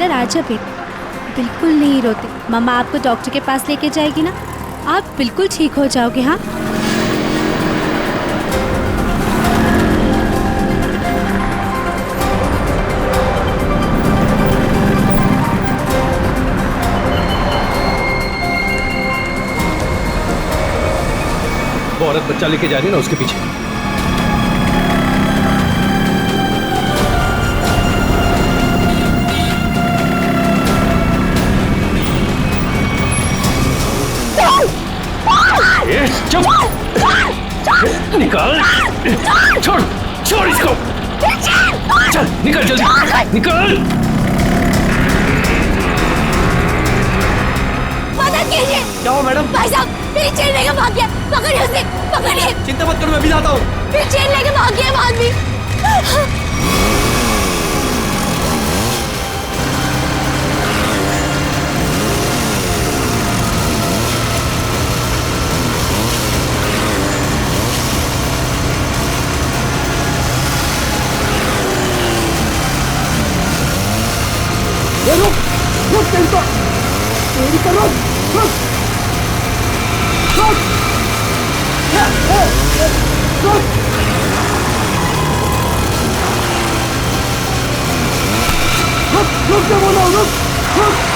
मेरा राजा बेटा बिल्कुल नहीं रोते। मम्मा आपको डॉक्टर के पास लेके जाएगी ना, आप बिल्कुल ठीक हो जाओगे। हाँ वो औरत बच्चा लेके जा रही है ना, उसके पीछे। चुप! निकाल! छोड़! छोड़ इसको! चल निकल जल्दी! निकल! मदद कीजिए! क्या हुआ मैडम? भाई साहब मेरी चेन लेके भाग गया, पकड़िए उसे, पकड़िए! चिंता मत करो, मैं भी आता हूँ। मेरी चेन लेके भाग गया वो आदमी। रुक टेंपो, तेरी करो, रुक, रुक, रुक, रुक क्या बोला, रुक, रुक।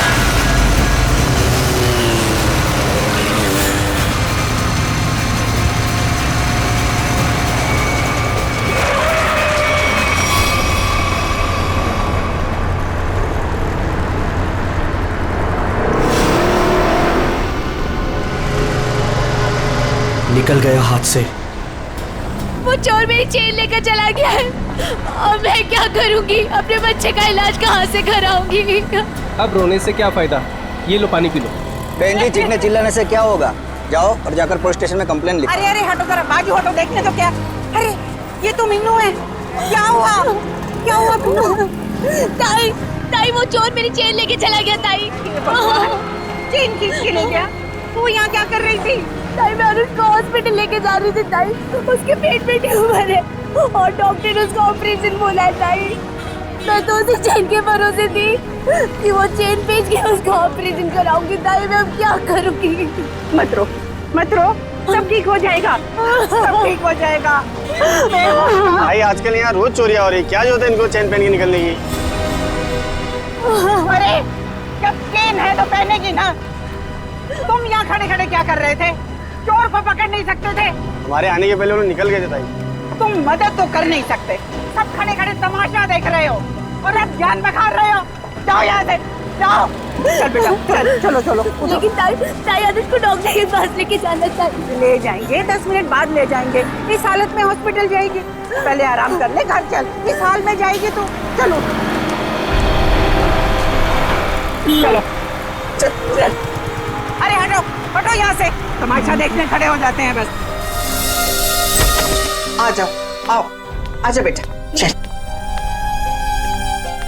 निकल गया हाथ से। वो चोर मेरी चेन लेकर चला गया है और मैं क्या करूंगी? अपने बच्चे का इलाज कहाँ से कराऊंगी? अब रोने से क्या फायदा, ये लो पानी पी लो। बहन जी, चीखने चिल्लाने से क्या होगा? जाओ और जाकर पुलिस स्टेशन में कंप्लेन लिखो। अरे अरे हटो जरा, बाजू हटो, देखने तो क्या। अरे ये तो मीनू है, क्या हुआ? क्या हुआ मीनू? ताई, ताई वो चोर मेरी चेन लेके चला गया ताई। चेन किसके ले गया? वो यहाँ क्या कर रही थी? ताई मैं उसको हॉस्पिटल लेके जा रही थी ताई, उसके पेट में ट्यूमर है और डॉक्टर ने उसको ऑपरेशन बोला है ताई। मैं तो उसी चेन के भरोसे थी कि वो चेन बेच के उसको ऑपरेशन कराऊंगी ताई। मैं अब क्या करूंगी? मत रो, मत रो, सब ठीक हो जाएगा, सब ठीक हो जाएगा। भाई आजकल यहाँ रोज चोरियां हो रही, क्या जरूरत है इनको चेन पहन के निकलने की? अरे जब चेन है तो पहनेगी ना। तुम यहाँ खड़े खड़े क्या कर रहे थे? चोर को पकड़ नहीं सकते थे? हमारे आने के पहले उन्होंने निकल गए थे ताई। तुम मदद तो कर नहीं सकते, सब खड़े खड़े तमाशा देख रहे हो और अब जान बखा रहे हो। जाओ यहाँ से, जाओ। चल बेटा, चल, चलो चलो। लेकिन ताई, ताई अनुज को डॉक्टर के पास लेके जाना चाहिए। ले जाएंगे, 10 मिनट बाद ले जाएंगे। इस हालत में हॉस्पिटल जाएगी? पहले आराम कर ले, घर चल। इस हाल में जाएगी तो चलो चलो, चल चल। अरे हटो, हटो यहाँ से, तमाशा देखने खड़े हो जाते हैं बस। आ जाओ, आओ, आजा बेटा, चल,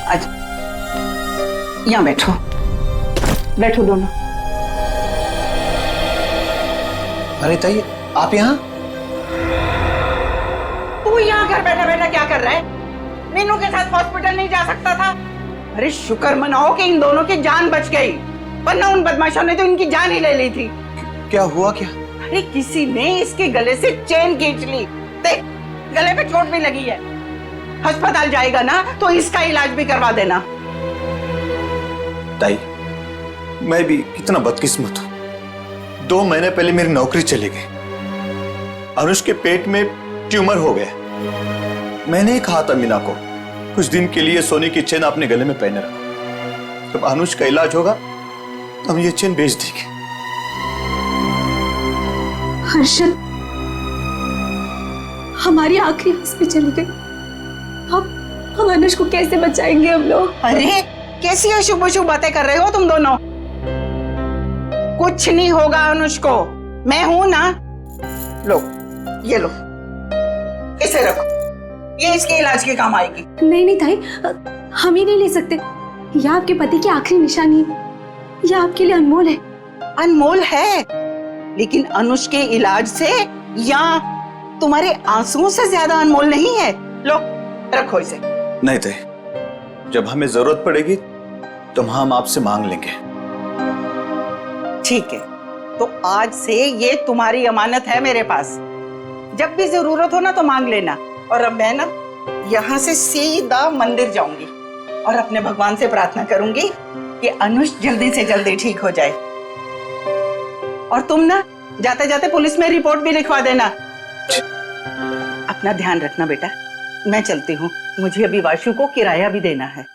आजा, यहाँ बैठो, बैठो दोनों। अरे ताई, आप यहाँ? तू यहाँ घर बैठा बैठा क्या कर रहा है? मीनू के साथ हॉस्पिटल नहीं जा सकता था? अरे शुक्र मनाओ कि इन दोनों की जान बच गई, वरना उन बदमाशों ने तो इनकी जान ही ले ली थी। क्या हुआ क्या? अरे किसी ने इसके गले से चेन खींच ली, देख गले पे चोट भी लगी है। अस्पताल जाएगा ना तो इसका इलाज भी करवा देना। ताई, मैं भी कितना बदकिस्मत हूं। 2 महीने पहले मेरी नौकरी चली गई, अनुष के पेट में ट्यूमर हो गया। मैंने ही कहा था मीना को कुछ दिन के लिए सोने की चेन अपने गले में पहने रखो, जब अनुष का इलाज होगा तो हम ये चेन बेच देंगे। हर्षद, हमारी आखिरी हंस पे चली गई। हम अनुज को कैसे बचाएंगे हम लोग? अरे कैसी अशुभ अशुभ बातें कर रहे हो तुम दोनों? कुछ नहीं होगा अनुष को, मैं हूं ना। लो ये लो, इसे रखो, ये इसके इलाज के काम आएगी। नहीं नहीं ताई, हम ही नहीं ले सकते। यह आपके पति की आखिरी निशानी है, यह आपके लिए अनमोल है। अनमोल है, लेकिन अनुष के इलाज से या तुम्हारे आंसुओं से ज्यादा अनमोल नहीं है। लो रखो इसे। नहीं ताई, जब हमें जरूरत पड़ेगी तो हम आपसे मांग लेंगे। ठीक है, तो आज से ये तुम्हारी अमानत है मेरे पास। जब भी जरूरत हो ना तो मांग लेना। और अब मैं ना यहाँ से सीधा मंदिर जाऊंगी और अपने भगवान से प्रार्थना करूंगी कि अनुष जल्दी से जल्दी ठीक हो जाए। और तुम ना जाते जाते पुलिस में रिपोर्ट भी लिखवा देना। अपना ध्यान रखना बेटा, मैं चलती हूँ, मुझे अभी वाशु को किराया भी देना है।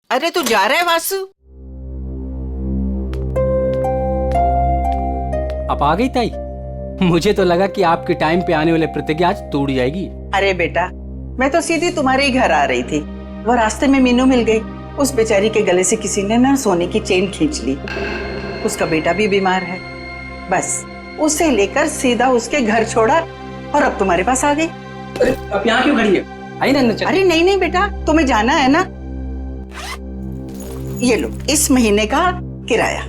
अरे तू जा रहा है वासु? अब आ गई ताई। मुझे तो लगा कि आपके टाइम पे आने वाले प्रतिज्ञा आज तोड़ जाएगी। अरे बेटा, मैं तो सीधी तुम्हारे ही घर आ रही थी। वो रास्ते में मीनू मिल गई। उस बेचारी के गले से किसी ने ना सोने की चेन खींच ली। उसका बेटा भी बीमार है। बस उसे लेकर सीधा उसके घर छोड़ा और अब तुम्हारे पास आ गई। अब यहाँ क्यों खड़ी है? आई ना अंदर चल। अरे नहीं नहीं बेटा, तुम्हें जाना है ना। ये लो इस महीने का किराया।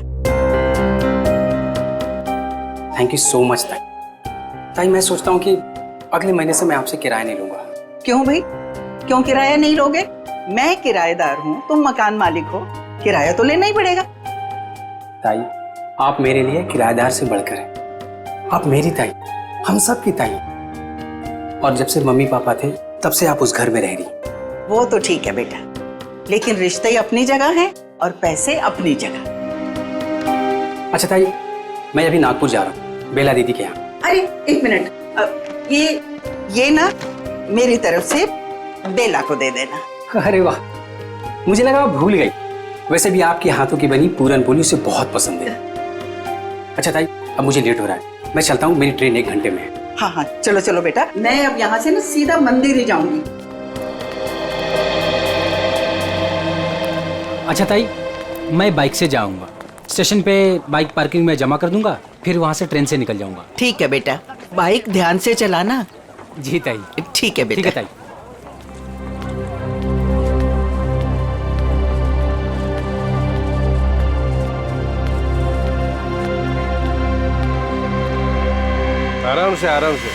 थैंक यू सो मच ताई। ताई मैं सोचता हूँ कि अगले महीने से मैं आपसे किराया नहीं लूंगा। क्यों भाई, क्यों किराया नहीं लोगे? मैं किराएदार हूँ, तुम मकान मालिक हो, किराया तो लेना ही पड़ेगा। ताई आप मेरे लिए किराएदार से बढ़कर हैं। आप मेरी ताई, हम सब की ताई। और जब से मम्मी पापा थे तब से आप उस घर में रह रही। वो तो ठीक है बेटा, लेकिन रिश्ते अपनी जगह हैं और पैसे अपनी जगह। अच्छा ताई, मैं अभी नागपुर जा रहा हूँ बेला दीदी के यहाँ। अरे एक मिनट, ये ना मेरी तरफ से बेला को दे देना। अरे वाह, मुझे लगा आप भूल गई। वैसे भी आपके हाथों की बनी पूरन पोली उसे बहुत पसंद है। अच्छा ताई, अब मुझे लेट हो रहा है, मैं चलता हूँ, मेरी ट्रेन 1 घंटे में है। हाँ हाँ चलो चलो बेटा, मैं अब यहाँ से ना सीधा मंदिर ही जाऊंगी। अच्छा ताई, मैं बाइक से जाऊंगा। स्टेशन पे बाइक पार्किंग में जमा कर दूंगा, फिर वहां से ट्रेन से निकल जाऊंगा। ठीक है बेटा, बाइक ध्यान से चलाना। जी ताई। ठीक है बेटा। ठीक है ताई। आराम से आराम से।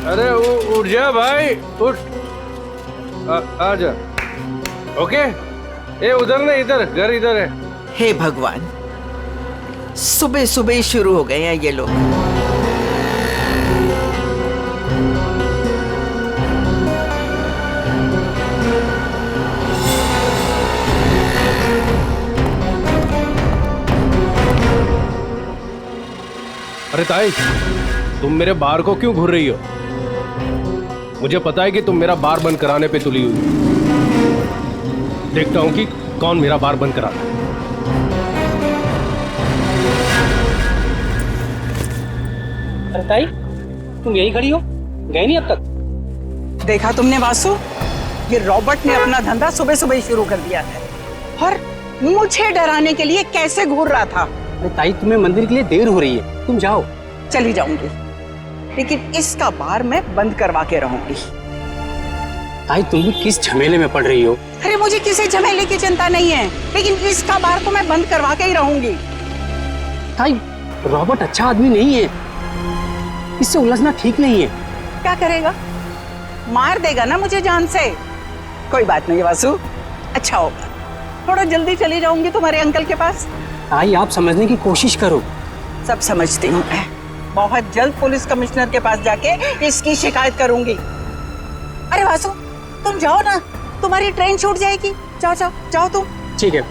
अरे उठ जा भाई, उठ। आ जा। ओके, ये उधर नहीं, इधर घर इधर है। हे भगवान, सुबह सुबह ही शुरू हो गए हैं ये लोग। अरे ताई, तुम मेरे बार को क्यों घूर रही हो? मुझे पता है कि तुम मेरा बार बंद कराने पे तुली हुई। देखता हूं कि कौन मेरा बार बंद कराता है। अरे ताई, तुम यही खड़ी हो, गए नहीं अब तक? देखा तुमने वासु, ये रॉबर्ट ने अपना धंधा सुबह सुबह ही शुरू कर दिया है और मुझे डराने के लिए कैसे घूर रहा था। अरे ताई, तुम्हें मंदिर के लिए देर हो रही है, तुम जाओ। चली जाऊंगी, लेकिन इसका बार मैं बंद करवा के रहूंगी। ताई तुम भी किस झमेले में पड़ रही हो? अरे मुझे किसी झमेले की चिंता नहीं है, लेकिन इसका बार तो मैं बंद करवा के ही रहूंगी। ताई, रॉबर्ट अच्छा आदमी नहीं है, इससे उलझना ठीक नहीं है। क्या करेगा? मार देगा ना मुझे जान से। कोई बात नहीं वासु, अच्छा होगा, थोड़ा जल्दी चली जाऊंगी तुम्हारे अंकल के पास। ताई आप समझने की कोशिश करो। सब समझती हूँ मैं, बहुत जल्द पुलिस कमिश्नर के पास जाके इसकी शिकायत करूंगी। अरे वासु, तुम जाओ ना, तुम्हारी ट्रेन छूट जाएगी। जाओ जाओ जाओ तुम। ठीक है,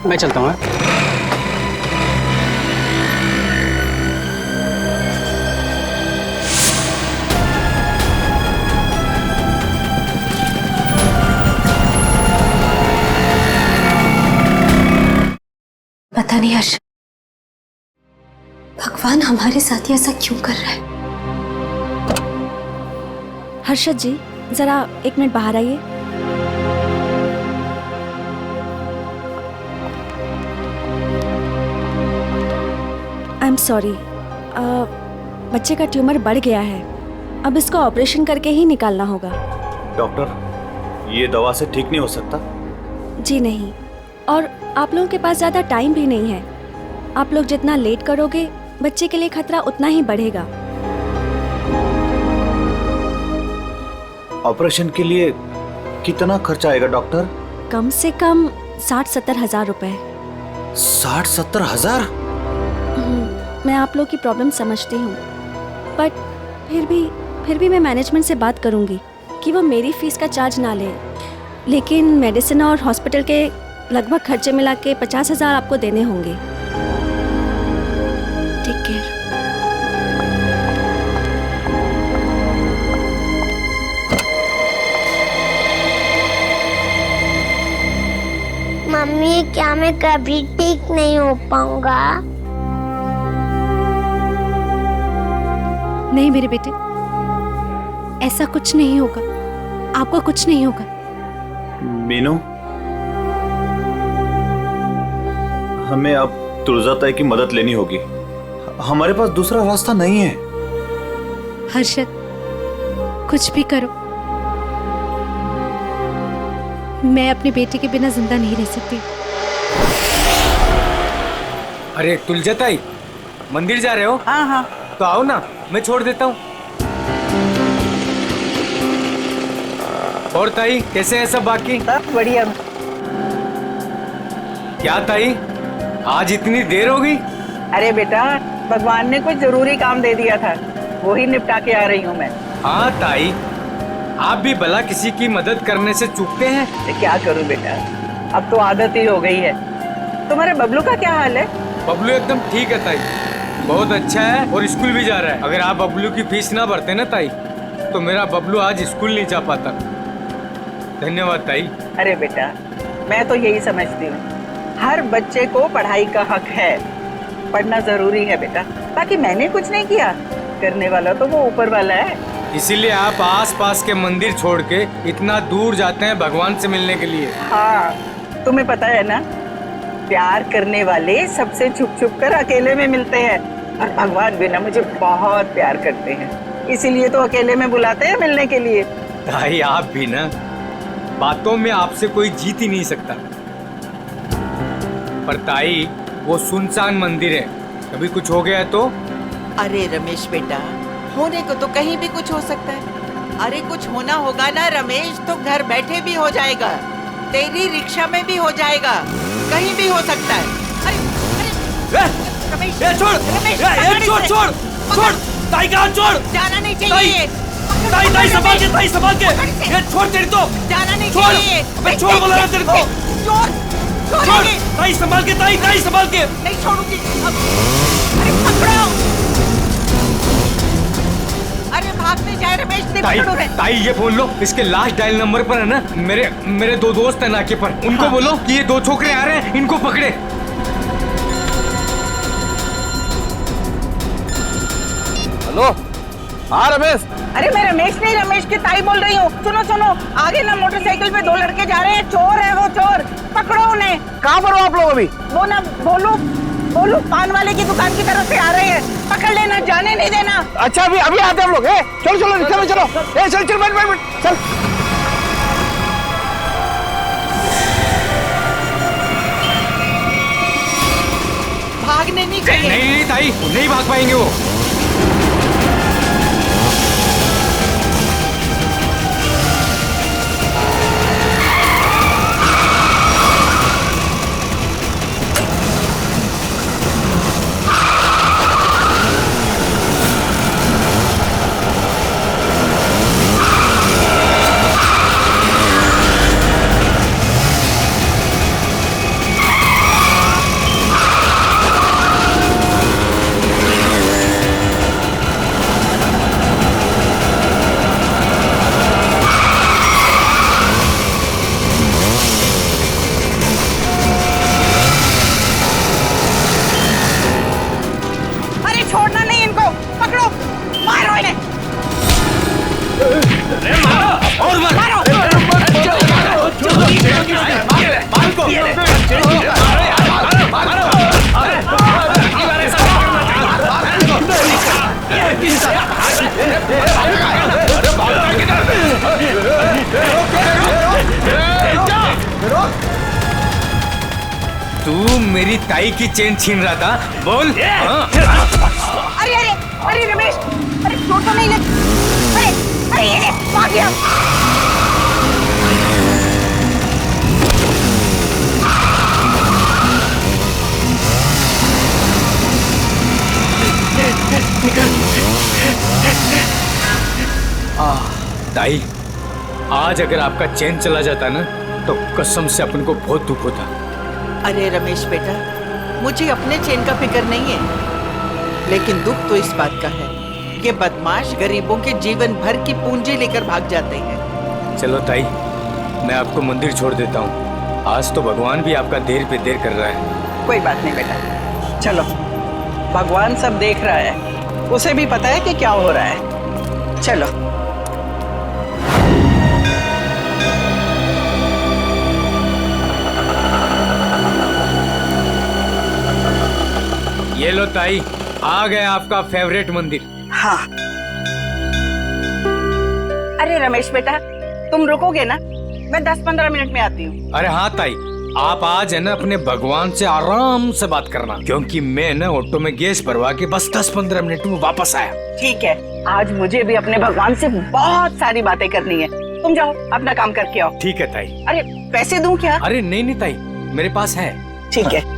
मैं चलता हूँ। पता नहीं हर्ष, भगवान हमारे साथ ऐसा क्यों कर रहा है? हर्षद जी, जरा 1 मिनट बाहर आइए। आई सॉरी, बच्चे का ट्यूमर बढ़ गया है, अब इसको ऑपरेशन करके ही निकालना होगा। डॉक्टर, ये दवा से ठीक नहीं हो सकता? जी नहीं, और आप लोगों के पास ज़्यादा टाइम भी नहीं है। आप लोग जितना लेट करोगे बच्चे के लिए खतरा उतना ही बढ़ेगा। ऑपरेशन के लिए कितना खर्चा आएगा डॉक्टर? कम से कम 60-70 हज़ार रुपए। 60-70 हजार? मैं आप लोग की प्रॉब्लम समझती हूँ, बट फिर भी मैं मैनेजमेंट से बात करूँगी कि वो मेरी फीस का चार्ज ना ले, लेकिन मेडिसिन और हॉस्पिटल के लगभग खर्चे मिला के 50 हज़ार आपको देने होंगे। Take care. मम्मी, क्या मैं कभी ठीक नहीं हो पाऊंगा? नहीं मेरे बेटे, ऐसा कुछ नहीं होगा, आपको कुछ नहीं होगा। मीनू, हमें अब तुलजा ताई की मदद लेनी होगी। हमारे पास दूसरा रास्ता नहीं है। हर्षद, कुछ भी करो, मैं अपने बेटे के बिना जिंदा नहीं रह सकती। अरे तुलजा ताई, मंदिर जा रहे हो? हाँ हाँ, तो आओ ना, मैं छोड़ देता हूँ। और ताई, कैसे है सब बाकी? सब बढ़िया। क्या ताई, आज इतनी देर हो गई? अरे बेटा, भगवान ने कुछ जरूरी काम दे दिया था, वही निपटा के आ रही हूँ मैं। हाँ ताई, आप भी भला किसी की मदद करने से चूकते हैं? तो क्या करूँ बेटा, अब तो आदत ही हो गई है। तुम्हारे बबलू का क्या हाल है? बबलू एकदम ठीक है ताई, बहुत अच्छा है और स्कूल भी जा रहा है। अगर आप बबलू की फीस ना भरते ना ताई, तो मेरा बबलू आज स्कूल नहीं जा पाता। धन्यवाद ताई। अरे बेटा, मैं तो यही समझती हूँ, हर बच्चे को पढ़ाई का हक है, पढ़ना जरूरी है बेटा। बाकी मैंने कुछ नहीं किया, करने वाला तो वो ऊपर वाला है। इसीलिए आप आस-पास के मंदिर छोड़ के इतना दूर जाते हैं भगवान से मिलने के लिए। हाँ, तुम्हें पता है ना, प्यार करने वाले सबसे छुप छुप कर अकेले में मिलते हैं, और भगवान भी ना मुझे बहुत प्यार करते हैं, इसीलिए तो अकेले में बुलाते हैं मिलने के लिए। ताई, आप भी ना, बातों में आपसे कोई जीत ही नहीं सकता। पर ताई, वो सुनसान मंदिर है, कभी कुछ हो गया तो? अरे रमेश बेटा, होने को तो कहीं भी कुछ हो सकता है। अरे कुछ होना होगा ना रमेश, तो घर बैठे भी हो जाएगा, तेरी रिक्शा में भी हो जाएगा, कहीं भी हो सकता है। अरे रमेश, छोड़, छोड़ छोड़ छोड़, ताई का हाथ छोड़। जाना नहीं चाहिए। ताई ताई संभाल के, ताई संभाल के, ये छोड़ तेरी तो। जाना नहीं छोड़, चाहिए। अबे छोड़ बोला ना तेरे को। छोड़, ताई संभाल के, ताई ताई संभाल के। नहीं छोड़ूंगी। अरे पकड़ो। अरे भागने जाए रमेश, ताई, ताई ये बोल लो, इसके लास्ट डायल नंबर पर है ना, मेरे दो दोस्त हैं नाके पर, उनको हाँ। बोलो कि ये दो छोकरे आ रहे हैं, इनको पकड़े। हेलो, हाँ रमेश। अरे मैं रमेश नहीं, रमेश की ताई बोल रही हूँ। सुनो सुनो, आगे ना मोटरसाइकिल पे दो लड़के जा रहे हैं, चोर है वो, चोर, पकड़ो उन्हें। कहाँ पर हो आप लोग अभी? वो ना बोलू पान वाले की दुकान की तरफ से आ रहे हैं, पकड़ लेना, जाने नहीं देना। अच्छा, अभी अभी आते हैं हम लोग। चलो चलो, रिक्शा में चलो। चल चल, बैठ बैठ बैठ, चल। भागने नहीं चाहिए। नहीं ताई, नहीं भाग पाएंगे वो। मेरी ताई की चेन छीन रहा था? बोल। अरे अरे अरे रमेश, अरे चोट तो नहीं लगी? अरे अरे ये भाग गया। ताई, आज अगर आपका चैन चला जाता ना तो कसम से अपन को बहुत दुख होता। अरे रमेश बेटा, मुझे अपने चैन का फिक्र नहीं है, लेकिन दुख तो इस बात का है, ये बदमाश गरीबों के जीवन भर की पूंजी लेकर भाग जाते हैं। चलो ताई, मैं आपको मंदिर छोड़ देता हूँ। आज तो भगवान भी आपका देर पे देर कर रहा है। कोई बात नहीं बेटा, चलो, भगवान सब देख रहा है, उसे भी पता है कि क्या हो रहा है। चलो। ये लो ताई, आ गए आपका फेवरेट मंदिर। हाँ। अरे रमेश बेटा, तुम रुकोगे ना? मैं 10-15 मिनट में आती हूँ। अरे हाँ ताई, आप आज है ना अपने भगवान से आराम से बात करना, क्योंकि मैं ना ऑटो में गैस भरवा के बस 10-15 मिनट में वापस आया। ठीक है, आज मुझे भी अपने भगवान से बहुत सारी बातें करनी है। तुम जाओ, अपना काम करके आओ। ठीक है ताई। अरे पैसे दूं क्या? अरे नहीं नहीं ताई, मेरे पास है। ठीक है।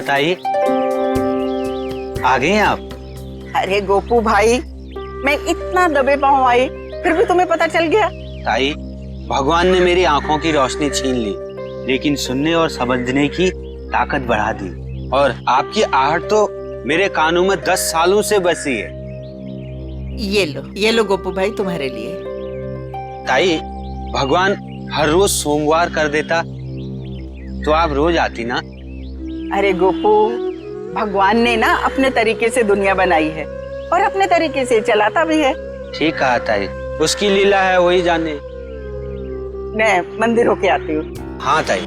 ताई, आ गए हैं आप? अरे गोपू भाई, मैं इतना दबे पाँव आई, फिर भी तुम्हें पता चल गया? ताई, भगवान ने मेरी आंखों की रोशनी छीन ली, लेकिन सुनने और समझने की ताकत बढ़ा दी, और आपकी आहट तो मेरे कानों में 10 सालों से बसी है। ये लो गोपू भाई, तुम्हारे लिए। ताई, भगवान हर रोज सोमवार कर देता तो आप रोज आती ना। अरे गोपू, भगवान ने ना अपने तरीके से दुनिया बनाई है और अपने तरीके से चलाता भी है। ठीक कहा ताई, उसकी लीला है, वही जाने। मैं मंदिर होके आती हूँ। हाँ ताई।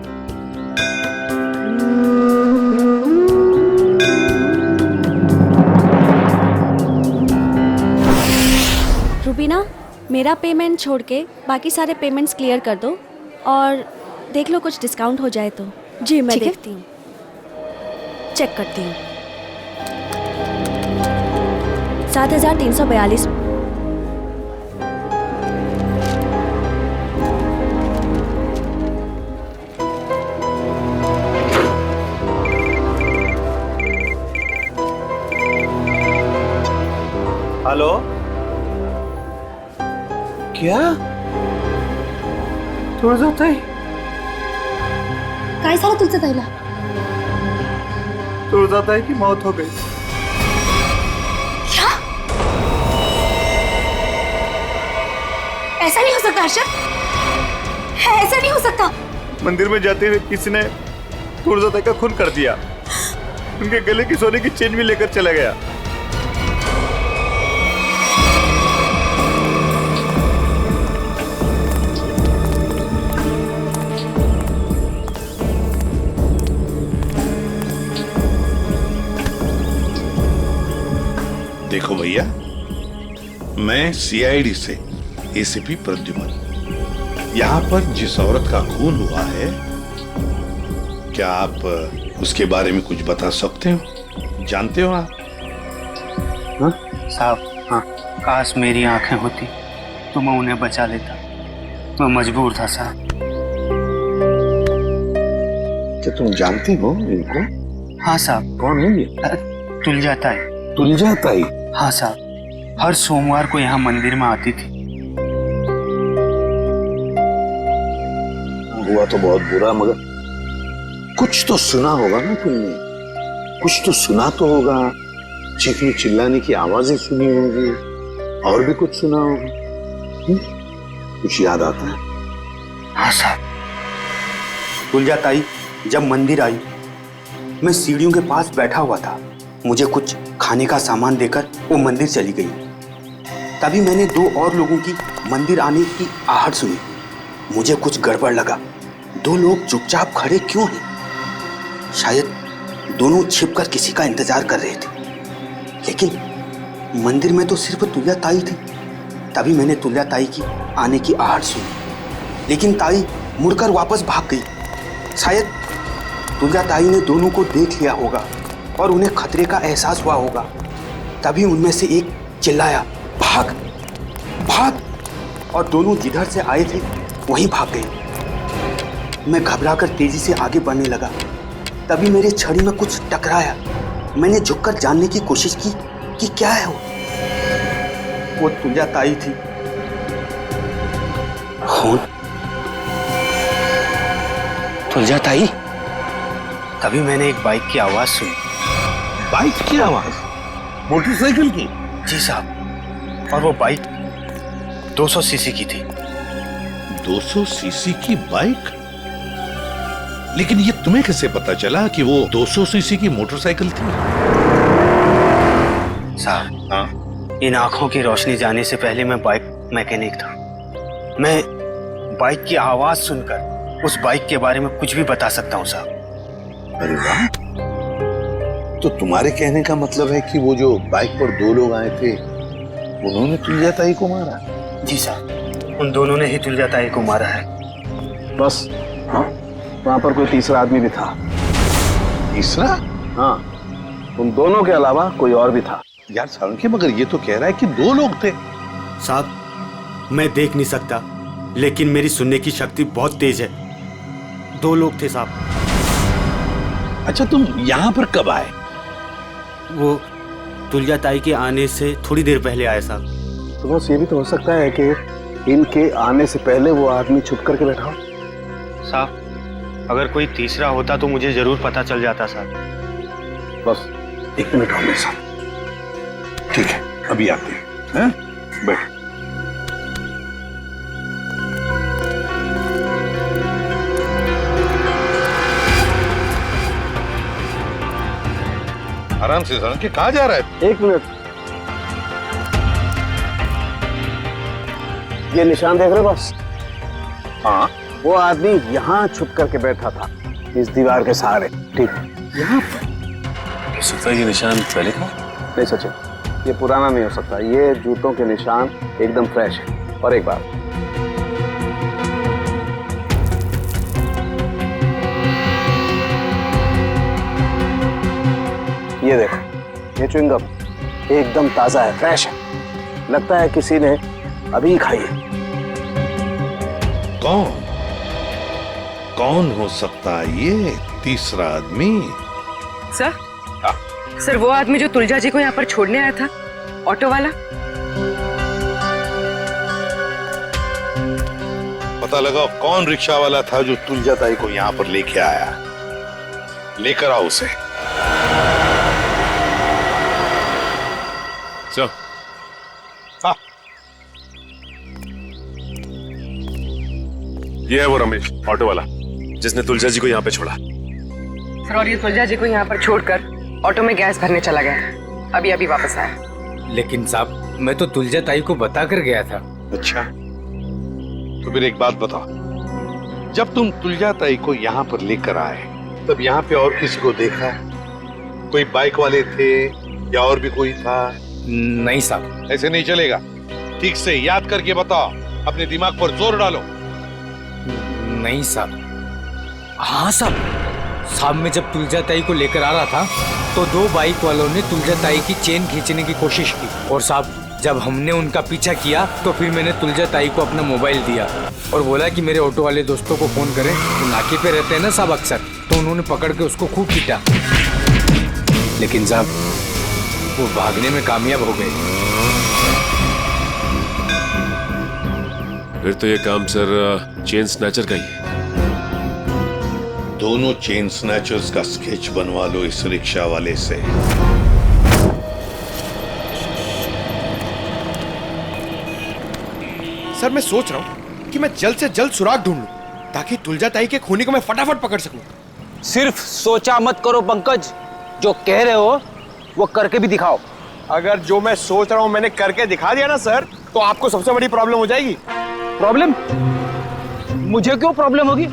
रूबीना, मेरा पेमेंट छोड़ के बाकी सारे पेमेंट्स क्लियर कर दो और देख लो कुछ डिस्काउंट हो जाए तो। जी मैं देखती हूँ, चेक करती हूँ। 7,342। हेलो, क्या तुळजाताई? काय झालं तुझं ताईला? तुळजाताई की मौत हो गई। क्या? ऐसा नहीं हो सकता अर्शद, ऐसा नहीं हो सकता। मंदिर में जाते हुए किसी ने तुळजाताई का खून कर दिया, उनके गले की सोने की चेन भी लेकर चला गया। देखो भैया, मैं सीआईडी से एसीपी प्रद्युमन, यहाँ पर जिस औरत का खून हुआ है, क्या आप उसके बारे में कुछ बता सकते हो? जानते हो आप? हाँ साहब, हाँ, काश मेरी आंखें होती तो मैं उन्हें बचा लेता, मैं मजबूर था साहब। क्या तुम जानती हो इनको? हाँ साहब। कौन है ये? तुलजाताई। तुलजाताई? हाँ साहब, हर सोमवार को यहाँ मंदिर में आती थी। हुआ तो बहुत बुरा, मगर कुछ तो सुना होगा ना तुमने? कुछ तो सुना तो होगा, चीखने चिल्लाने की आवाजें सुनी होंगी, और भी कुछ सुना होगा। कुछ याद आता है? हाँ साहब, तुलजाताई जब मंदिर आई, मैं सीढ़ियों के पास बैठा हुआ था, मुझे कुछ खाने का सामान देकर वो मंदिर चली गई। तभी मैंने 2 और लोगों की मंदिर आने की आहट सुनी। मुझे कुछ गड़बड़ लगा, 2 लोग चुपचाप खड़े क्यों हैं? शायद दोनों छिपकर किसी का इंतजार कर रहे थे। लेकिन मंदिर में तो सिर्फ तुल्या ताई थी। तभी मैंने तुल्या ताई की आने की आहट सुनी, लेकिन ताई मुड़कर वापस भाग गई। शायद तुल्या ताई ने दोनों को देख लिया होगा और उन्हें खतरे का एहसास हुआ होगा। तभी उनमें से एक चिल्लाया, भाग भाग, और दोनों जिधर से आए थे वहीं भाग गए। मैं घबराकर तेजी से आगे बढ़ने लगा। तभी मेरे छड़ी में कुछ टकराया। मैंने झुककर जानने की कोशिश की कि क्या है वो तुल्या ताई थी। कौन? तुल्या ताई? तभी मैंने एक बाइक की आवाज सुनी। बाइक की आवाज? मोटरसाइकिल की? जी साहब, और वो बाइक 200 सीसी की थी। 200 सीसी की बाइक? लेकिन ये तुम्हें कैसे पता चला कि वो 200 सीसी की मोटरसाइकिल थी? साहब, हाँ, इन आंखों की रोशनी जाने से पहले मैं बाइक मैकेनिक था। मैं बाइक की आवाज सुनकर उस बाइक के बारे में कुछ भी बता सकता हूँ साहब। अरे वाह, तो तुम्हारे कहने का मतलब है कि वो जो बाइक पर दो लोग आए थे उन्होंने तुल्या ताई को मारा? जी साहब, उन दोनों ने ही तुल्या ताई को मारा है। बस हाँ, वहाँ पर कोई तीसरा आदमी भी था। तीसरा? हाँ, उन दोनों के अलावा कोई और भी था। यार सालुंखे, मगर ये तो कह रहा है कि दो लोग थे। साहब, मैं देख नहीं सकता, लेकिन मेरी सुनने की शक्ति बहुत तेज है। 2 लोग थे साहब। अच्छा, तुम यहाँ पर कब आए? वो तुल्या ताई के आने से थोड़ी देर पहले आए साहब। तो बस ये भी तो हो सकता है कि इनके आने से पहले वो आदमी छुप करके बैठा हो। साहब, अगर कोई तीसरा होता तो मुझे जरूर पता चल जाता साहब। बस 1 मिनट और मेरे साथ। ठीक है, अभी आते हैं। बैठ। आराम से सालुंखे, कहाँ जा रहा है? 1 मिनट। ये निशान देख रहे बस? हाँ, वो आदमी यहाँ छुप करके बैठा था, इस दीवार के सहारे। ठीक है, यहाँ पर? हो सकता है ये निशान पहले का? नहीं सचिन, ये पुराना नहीं हो सकता। ये जूतों के निशान एकदम फ्रेश है। और एक बात, ये देखो, ये च्युइंगम एकदम ताजा है, फ्रेश है। लगता है किसी ने अभी खाई है। कौन हो सकता है ये तीसरा आदमी? सर, सर वो आदमी जो तुलजा जी को यहाँ पर छोड़ने आया था, ऑटो वाला। पता लगाओ कौन रिक्शा वाला था जो तुलजा ताई को यहाँ पर लेके आया। लेकर आओ उसे। सर, हाँ, ये है वो रमेश, ऑटो वाला, जिसने तुलजा जी को यहाँ पे छोड़ा। सर, और ये तुलजा जी को यहाँ पर छोड़कर ऑटो में गैस भरने चला गया। अभी अभी वापस आया। लेकिन साहब, मैं तो तुलजा ताई को बता कर गया था। अच्छा, तो फिर एक बात बताओ, जब तुम तुलजा ताई को यहाँ पर लेकर आए तब यहाँ पे और किसी को देखा? कोई बाइक वाले थे या और भी कोई था? नहीं साहब। ऐसे नहीं चलेगा, ठीक से याद करके बताओ, अपने दिमाग पर जोर डालो। नहीं साहब। हाँ साहब, मैं जब तुलजा ताई को लेकर आ रहा था तो 2 बाइक वालों ने तुलजा ताई की चेन खींचने की कोशिश की, और साहब जब हमने उनका पीछा किया तो फिर मैंने तुलजा ताई को अपना मोबाइल दिया और बोला कि मेरे ऑटो वाले दोस्तों को फोन करें। तो नाके पे रहते हैं ना साहब अक्सर, तो उन्होंने पकड़ के उसको खूब पीटा। लेकिन साहब वो भागने में कामयाब हो गए। फिर तो ये काम सर चेन स्नैचर का ही है। दोनों चेन स्नैचर्स का स्केच बनवा लो इस रिक्शा वाले से। सर, मैं सोच रहा हूँ कि मैं जल्द से जल्द सुराग ढूंढ लूं ताकि तुलजा ताई के खूनी को मैं फटाफट पकड़ सकूं। सिर्फ सोचा मत करो पंकज, जो कह रहे हो वो करके भी दिखाओ। अगर जो मैं सोच रहा हूँ मैंने करके दिखा दिया ना सर, तो आपको सबसे बड़ी प्रॉब्लम हो जाएगी। प्रॉब्लम? मुझे क्यों प्रॉब्लम होगी?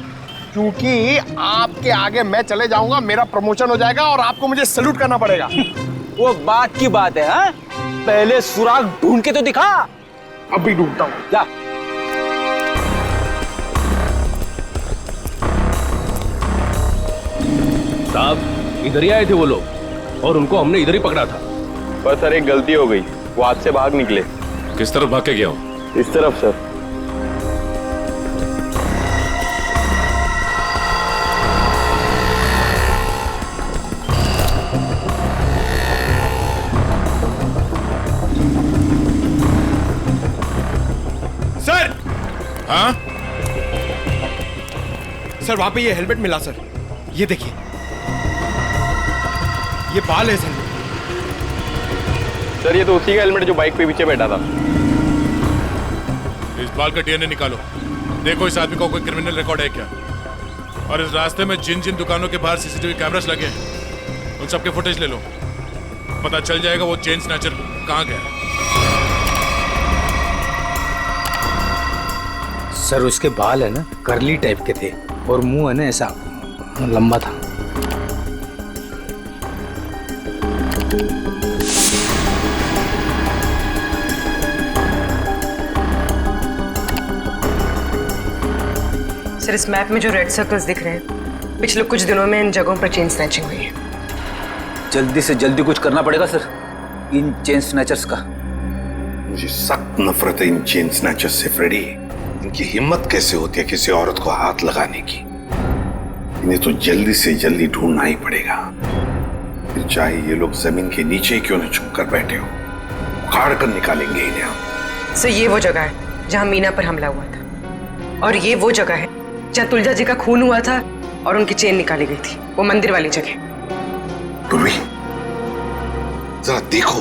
क्योंकि आपके आगे मैं चले जाऊंगा, मेरा प्रमोशन हो जाएगा और आपको मुझे सैल्यूट करना पड़ेगा। वो बात की बात है, हाँ? पहले सुराग ढूंढ के तो दिखा। अभी ढूंढता हूँ, जा। साहब इधर ही आए थे वो लोग और उनको हमने इधर ही पकड़ा था। पर सर एक गलती हो गई, वो हाथ से भाग निकले। किस तरफ भाग के गया हो? इस तरफ सर। सर। हाँ सर वहां पे ये हेलमेट मिला सर, ये देखिए, ये बाल है सर। सर ये तो उसी का हेलमेट जो बाइक पे पीछे बैठा था। इस बाल का डीएनए निकालो, देखो इस आदमी का कोई क्रिमिनल रिकॉर्ड है क्या। और इस रास्ते में जिन जिन दुकानों के बाहर सीसीटीवी कैमरास लगे हैं उन सबके फुटेज ले लो, पता चल जाएगा वो चेन स्नैचर कहाँ गया। सर उसके बाल है ना करली टाइप के थे और मुंह है ना ऐसा लंबा था। सर इस मैप में जो रेड सर्कल्स दिख रहे हैं, पिछले कुछ दिनों में इन जगहों पर चेन स्नैचिंग हुई है। जल्दी से जल्दी कुछ करना पड़ेगा सर इन चेन स्नैचर्स का। मुझे सख्त नफरत है इन चेन स्नैचर्स से फ्रेडी। इनकी हिम्मत कैसे होती है किसी औरत को हाथ लगाने की। इन्हें तो जल्दी से जल्दी ढूंढना ही पड़ेगा, फिर चाहे ये लोग जमीन के नीचे क्यों न छुप कर बैठे हो, उखाड़ कर निकालेंगे इन्हें हम। सर ये वो जगह है जहां मीना पर हमला हुआ था, और ये वो जगह है जहां तुलजा जी का खून हुआ था और उनकी चेन निकाली गई थी, वो मंदिर वाली जगह। पूर्वी जरा देखो,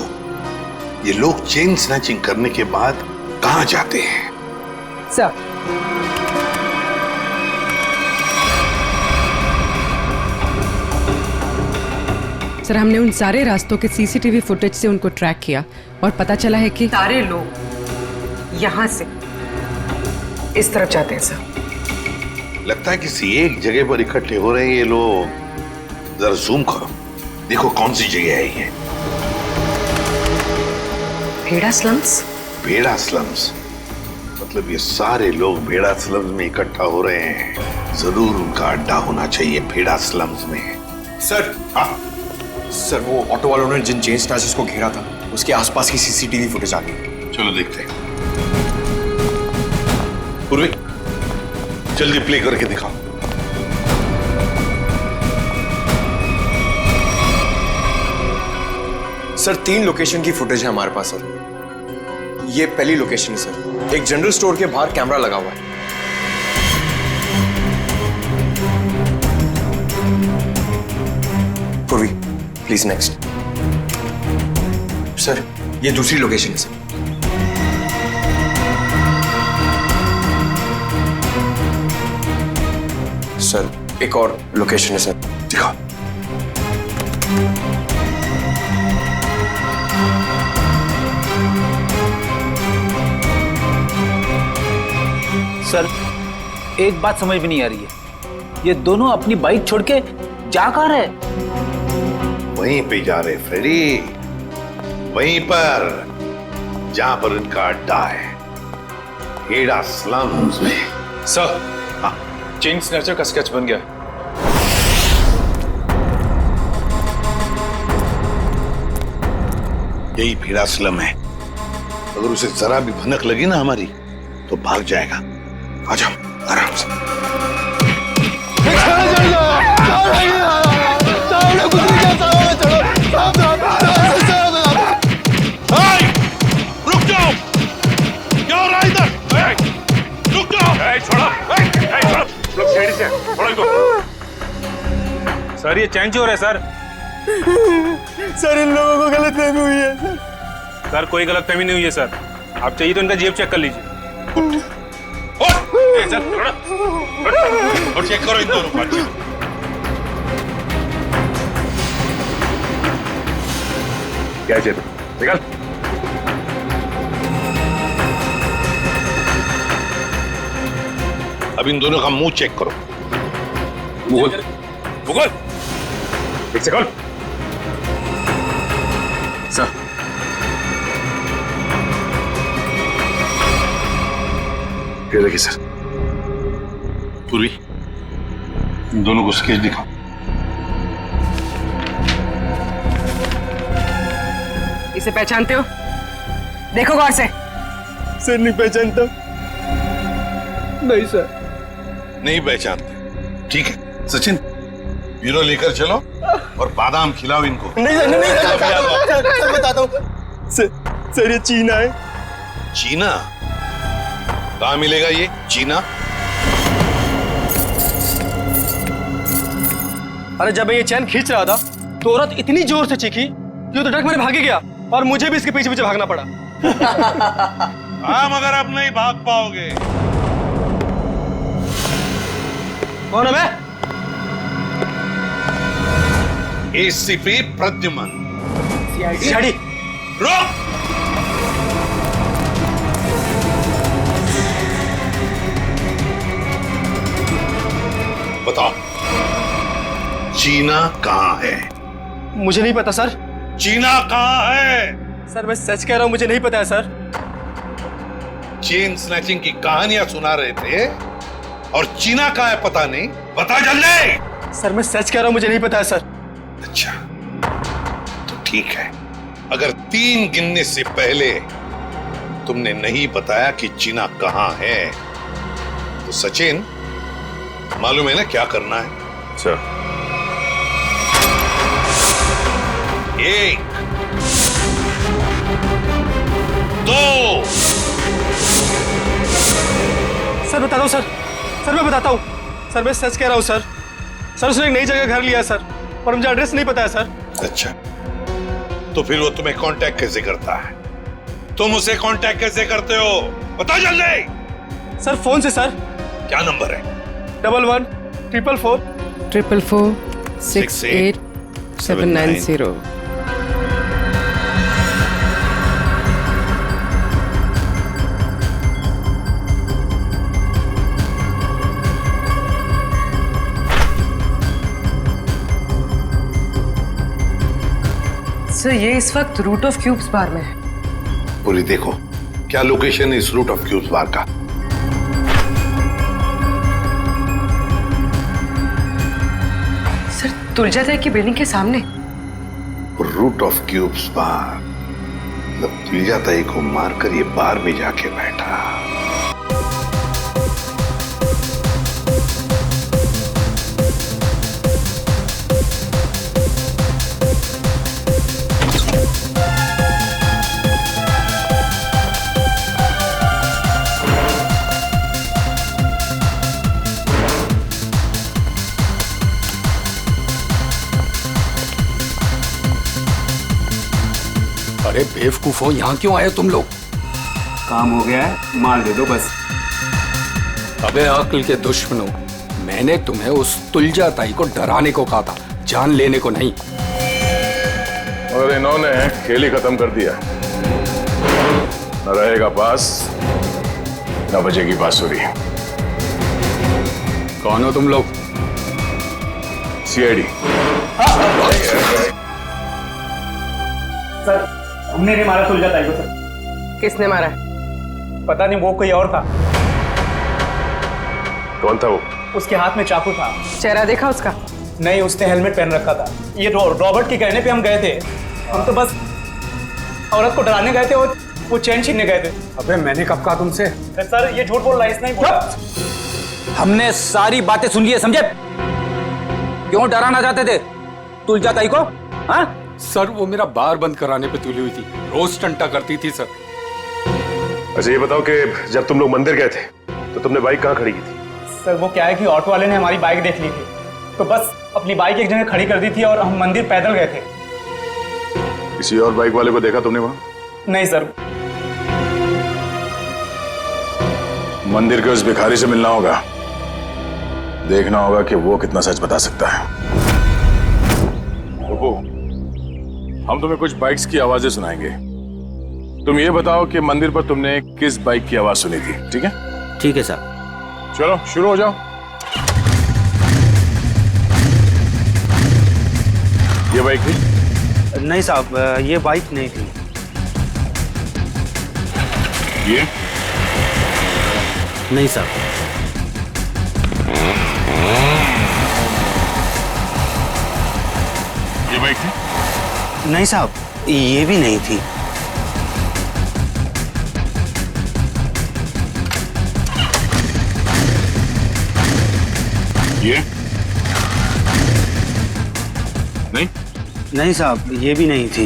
ये लोग चेन स्नैचिंग करने के बाद कहां जाते हैं? सर सर हमने उन सारे रास्तों के सीसीटीवी फुटेज से उनको ट्रैक किया और पता चला है कि सारे लोग यहाँ से इस तरफ जाते हैं सर। लगता है किसी एक जगह पर इकट्ठे हो रहे हैं ये लोग। जरा जूम करो, देखो कौन सी जगह है ये। भेड़ा स्लम्स? भेड़ा स्लम्स मतलब ये सारे लोग भेड़ा स्लम्स में इकट्ठा हो रहे हैं। जरूर उनका अड्डा होना चाहिए भेड़ा स्लम्स में। सर हाँ सर वो ऑटो वालों ने जिन चेन स्नैचर्स को घेरा था उसके आसपास की सीसीटीवी फुटेज आ गई। चलो देखते हैं। पूर्वी जल्दी प्ले करके दिखाओ। सर 3 लोकेशन की फुटेज है हमारे पास सर। ये पहली लोकेशन है सर, एक जनरल स्टोर के बाहर कैमरा लगा हुआ है। पूर्वी प्लीज नेक्स्ट। सर ये दूसरी लोकेशन है सर। सर एक और लोकेशन है सर, दिखाओ। सर एक बात समझ में नहीं आ रही है, ये दोनों अपनी बाइक छोड़ के जा कहाँ रहे? वहीं पे जा रहे फ्रेडी, वहीं पर जहां पर इनका अड्डा है, भेड़ा स्लम्स में। सर हाँ चेन स्नैचर का स्केच बन गया। यही भेड़ा स्लम है। अगर उसे जरा भी भनक लगी ना हमारी तो भाग जाएगा। आ जाओ आराम से। रुक जाओ, क्या हो रहा है इधर? रुक जाओ। छोड़ो, लोग छेड़ी से छोड़ो इनको। सर ये चेंज हो रहा है सर। सर इन लोगों को गलतफहमी हुई है। सर कोई गलतफहमी नहीं हुई है सर, आप चाहिए तो इनका जेब चेक कर लीजिए। और चेक करो इन दोनों को। क्या जेब निकाल। अब इन दोनों का मुंह चेक करो। मुगल मुगल एक सेकंड सर ये देखिए सर, पूर्वी इन दोनों को स्केच दिखाओ। इसे पहचानते हो? देखो गौर से। सर नहीं पहचानता। नहीं सर, नहीं पहचानते। ठीक है सचिन, ब्यूरो लेकर चलो और बादाम खिलाओ इनको। नहीं सर, नहीं सर, बताता हूँ सर, ये चीना है। चीना? कहाँ मिलेगा ये चीना? अरे जब मैं ये चैन खींच रहा था तो औरत इतनी जोर से चीखी कि वो तो डर मेरे भागे गया और मुझे भी इसके पीछे पीछे भागना पड़ा। हाँ, मगर अब नहीं भाग पाओगे। कौन है मैं? एसीपी प्रद्युमन। सीआईडी। रोक! बताओ, चीना कहाँ है? मुझे नहीं पता सर। चीना कहाँ है? सर मैं सच कह रहा हूँ, मुझे नहीं पता है सर। चेन स्नैचिंग की कहानियां सुना रहे थे और चीना कहाँ है पता नहीं। बता जल्दी। सर मैं सच कह रहा हूँ, मुझे नहीं पता है सर। अच्छा तो ठीक है, अगर 3 गिनने से पहले तुमने नहीं बताया कि चीना कहाँ है तो सचिन, मालूम है ना क्या करना है? सर 1 2 सर बताता हूँ सर, मैं बताता हूँ सर, मैं सच कह रहा हूँ सर। सर उसने एक नई जगह घर लिया है सर और मुझे एड्रेस नहीं पता है सर। अच्छा, तो फिर वो तुम्हें कांटेक्ट कैसे करता है? तुम उसे कांटेक्ट कैसे करते हो? बता जल्दी। सर फोन से सर। क्या नंबर है? 11 444 444 68 790। सर ये इस वक्त रूट ऑफ क्यूब्स बार में है। पूरी देखो क्या लोकेशन है इस रूट ऑफ क्यूब्स बार का। सर तुलजाताई की बिल्डिंग के सामने। रूट ऑफ क्यूब्स बार मतलब तुलजाताई को मारकर ये बार में जाके बैठा। अरे बेवकूफो, यहाँ क्यों आए तुम लोग? काम हो गया है, मार दे दो बस। अबे अक्ल के दुश्मनों, मैंने तुम्हें उस तुलजाताई को डराने को कहा था, जान लेने को नहीं। और इन्होंने खेल ही खत्म कर दिया। न रहेगा पास, न बजेगी बांसुरी। कौन हो तुम लोग? सीआईडी। सर हमने नहीं मारा तुलजाताई को सर। किसने मारा? पता नहीं, वो कोई और था। कौन था वो? उसके हाथ में चाकू था। चेहरा देखा उसका? नहीं, उसने हेलमेट पहन रखा था। ये रॉबर्ट के कहने पे हम गए थे। हम तो बस औरत को डराने गए थे और वो चैन छीनने गए थे। अबे मैंने कब कहा तुमसे? सर ये झूठ बोल रहा है, इसने ही बोला। हमने सारी बातें सुन ली है, समझे? क्यों डराना चाहते थे तुलजाताई को? हाँ सर वो मेरा बार बंद कराने पे तुली हुई थी, रोज टंटा करती थी सर। अच्छा ये बताओ कि जब तुम लोग मंदिर गए थे तो तुमने बाइक कहाँ खड़ी की थी? सर वो क्या है कि ऑटो वाले ने हमारी बाइक देख ली थी, तो बस अपनी बाइक एक जगह खड़ी कर दी थी और हम मंदिर पैदल गए थे। किसी और बाइक वाले को देखा तुमने वहां? नहीं सर। मंदिर के उस भिखारी से मिलना होगा, देखना होगा कि वो कितना सच बता सकता है। रुको, हम तुम्हें कुछ बाइक्स की आवाजें सुनाएंगे। तुम ये बताओ कि मंदिर पर तुमने किस बाइक की आवाज सुनी थी, ठीक है? ठीक है सर। चलो शुरू हो जाओ। ये बाइक थी? नहीं साहब, ये बाइक नहीं थी। ये नहीं साहब। ये बाइक थी? नहीं साहब, ये भी नहीं थी। ये नहीं? नहीं साहब, ये भी नहीं थी।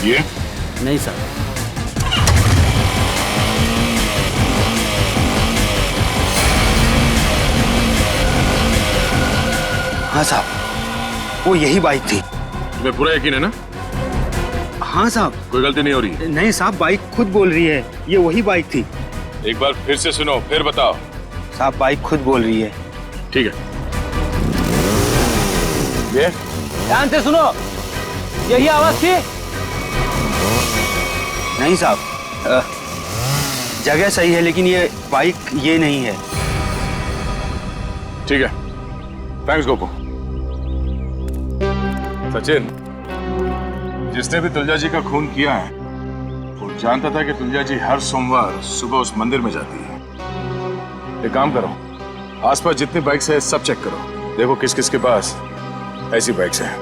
ये नहीं साहब। हाँ साहब, वो यही बाइक थी। तुम्हें पूरा यकीन है ना? हाँ साहब। कोई गलती नहीं हो रही? नहीं साहब, बाइक खुद बोल रही है ये वही बाइक थी। एक बार फिर से सुनो, फिर बताओ। साहब, बाइक खुद बोल रही है। ठीक है। ये ध्यान से सुनो, यही आवाज थी? नहीं साहब, जगह सही है लेकिन ये बाइक ये नहीं है। ठीक है, थैंक्स गोपू। सचिन, जिसने भी तुलजा जी का खून किया है वो जानता था कि तुलजा जी हर सोमवार सुबह उस मंदिर में जाती है। एक काम करो, आसपास जितनी बाइक्स है सब चेक करो, देखो किस किस के पास ऐसी बाइक्स हैं।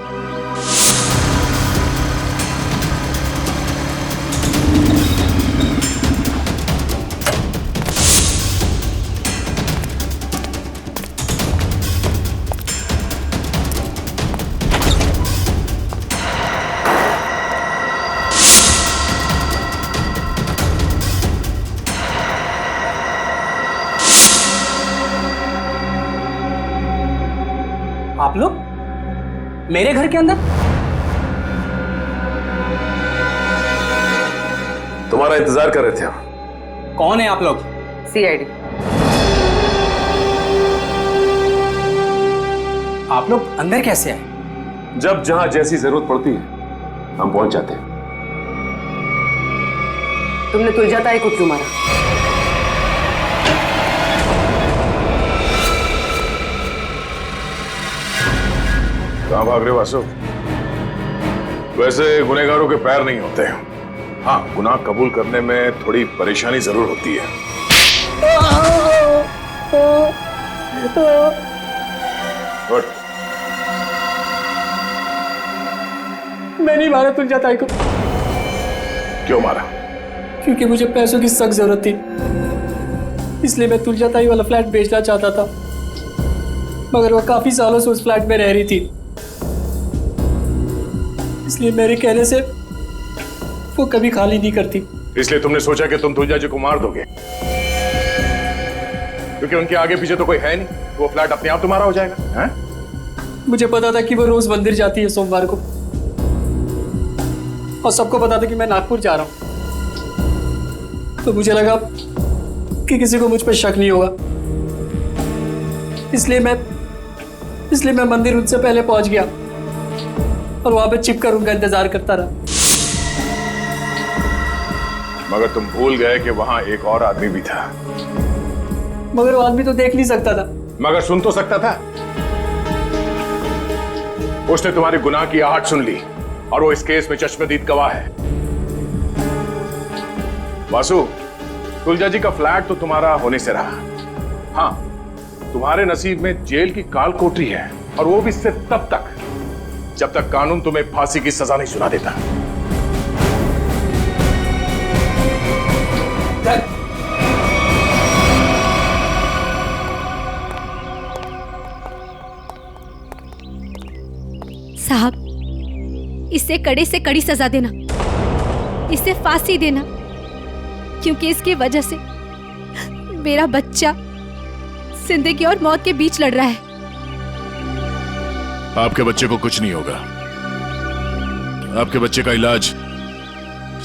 आप लोग मेरे घर के अंदर? तुम्हारा इंतजार कर रहे थे हम। कौन है आप लोग? सीआईडी। आप लोग अंदर कैसे आए? जब जहां जैसी जरूरत पड़ती है हम पहुंच जाते हैं। तुमने तुलजा ताई को क्यों मारा? कहां भाग रहे हो वासु? वैसे गुनहगारों के पैर नहीं होते। हाँ, गुनाह कबूल करने में थोड़ी परेशानी जरूर होती है। Good. मैं नहीं मारा तुलजा ताई को। क्यों मारा? क्योंकि मुझे पैसों की सख्त जरूरत थी, इसलिए मैं तुलजा ताई वाला फ्लैट बेचना चाहता था, मगर वो काफी सालों से उस फ्लैट में रह रही थी, इसलिए मेरे कहने से वो कभी खाली नहीं करती। इसलिए तुमने सोचा कि तुम तुलजा जी को मार दोगे, क्योंकि उनके आगे पीछे तो कोई है नहीं, तो वो फ्लैट अपने आप तुम्हारा हो जाएगा। हैं? मुझे पता था कि वो रोज मंदिर जाती है सोमवार को, और सबको पता था कि मैं नागपुर जा रहा हूं, तो मुझे लगा कि किसी को मुझ पर शक नहीं होगा, इसलिए मैं मंदिर उनसे पहले पहुंच गया और वहां पे छिपकर उनका इंतजार करता रहा। मगर तुम भूल गए कि वहां एक और आदमी भी था। मगर वो आदमी तो देख नहीं सकता था। मगर सुन तो सकता था। उसने तुम्हारी गुनाह की आहट सुन ली और वो इस केस में चश्मदीद गवाह है। वासु, तुलजा जी का फ्लैट तो तुम्हारा होने से रहा। हाँ, तुम्हारे नसीब में जेल की काल कोठरी है, और वो भी सिर्फ तब तक जब तक कानून तुम्हें फांसी की सजा नहीं सुना देता। साहब, इसे कड़े से कड़ी सजा देना, इसे फांसी देना, क्योंकि इसकी वजह से मेरा बच्चा जिंदगी और मौत के बीच लड़ रहा है। आपके बच्चे को कुछ नहीं होगा। आपके बच्चे का इलाज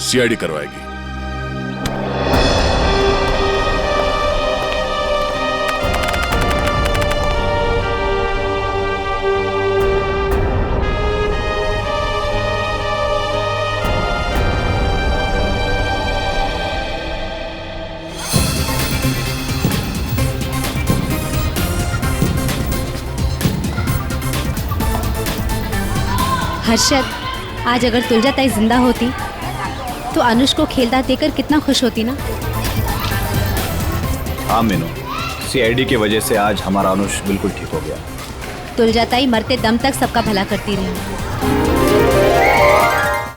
सीआईडी करवाएगी। हर्षद, आज अगर तुलजा ताई जिंदा होती तो अनुष को खेलता देखकर कितना खुश होती ना। हाँ मीनू, सीआईडी की वजह से आज हमारा अनुष बिल्कुल ठीक हो गया। तुलजा ताई मरते दम तक सबका भला करती रही।